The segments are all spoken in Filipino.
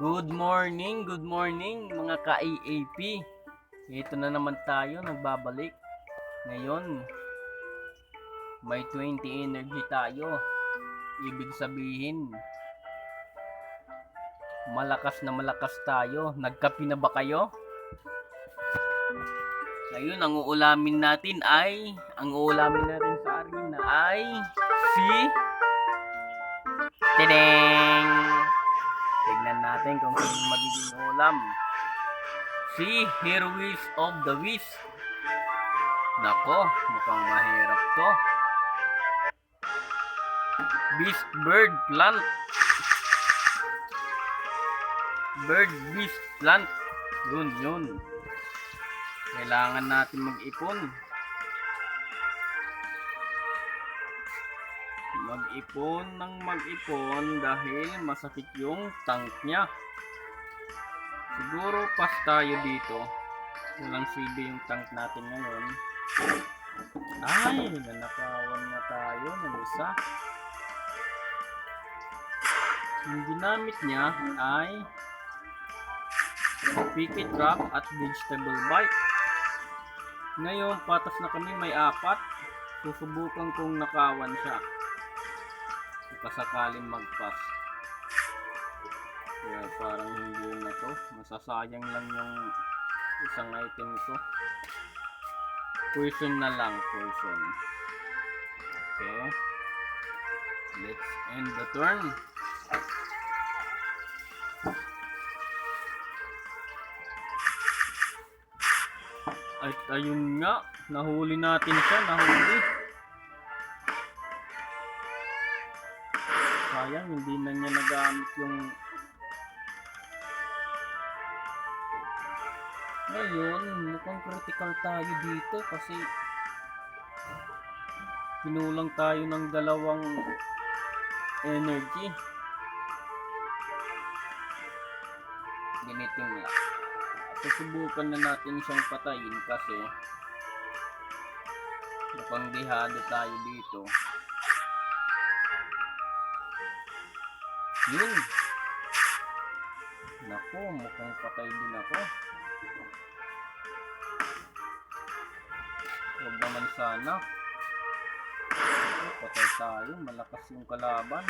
Good morning mga ka-AAP. Ito na naman tayo, nagbabalik. Ngayon, may 20 energy tayo. Ibig sabihin, malakas na malakas tayo. Nagkape na ba kayo? Ngayon, ang uulamin natin sa arena ay si Tideng! Tignan natin kung sino magiging ulam. Si Heroes of the Wish. Nako, mukhang mahirap to. Beast Bird Plant. Bird Beast Plant. Yun. Kailangan natin mag-ipon. Mag-ipon dahil masakit yung tank niya. Siguro pas tayo dito. Walang CD yung tank natin ngayon. Ay, nanakawan na tayo ng isa. Yung ginamit niya ay Picket Trap at Vegetable Bite. Ngayon, patas na kami, may 4. Susubukan kong nakawan siya. Kasakaling magpas. Kaya parang hindi na to. Masasayang lang yung isang item ko. Poison na lang. Poison. Okay. Let's end the turn. At ayun nga. Nahuli natin siya. Sayang, hindi na niya nagamit yung... Ngayon, mukhang critical tayo dito kasi pinulang tayo ng 2 energy. Ganito nga. Susubukan na natin siyang patayin kasi mukhang dihado tayo dito. Yun. Naku, mukhang patay din ako. Huwag naman sana. Patay tayo. Malakas yung kalaban.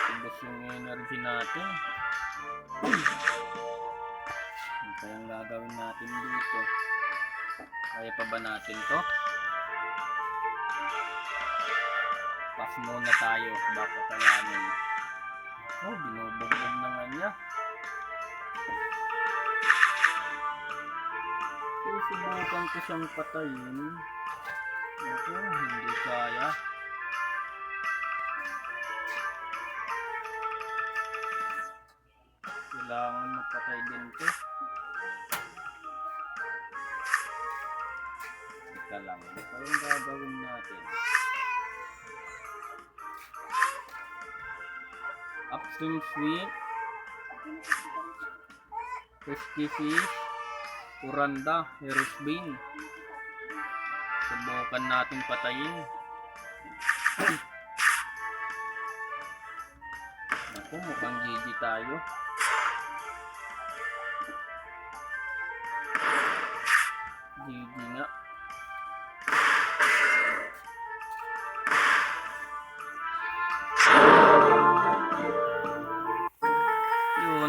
Tibos yung energy natin. Ano kayang gagawin natin dito? Kaya pa ba natin to? Pass muna tayo. Baka kayanin. Oh, binubugbog na nga niya. Susubukan ko siyang patayin. Ito, hindi kaya. Kailangan magpatay din to. Ika lang. Ano yung gagawin natin? Upstream Sweep, Pesky Fish, Kuranda, Heroes Bane. Subukan natin patayin. Naku, mukhang GG tayo. GG nga.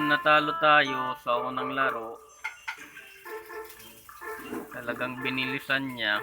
Natalo tayo sa unang laro. Talagang binilisan niya.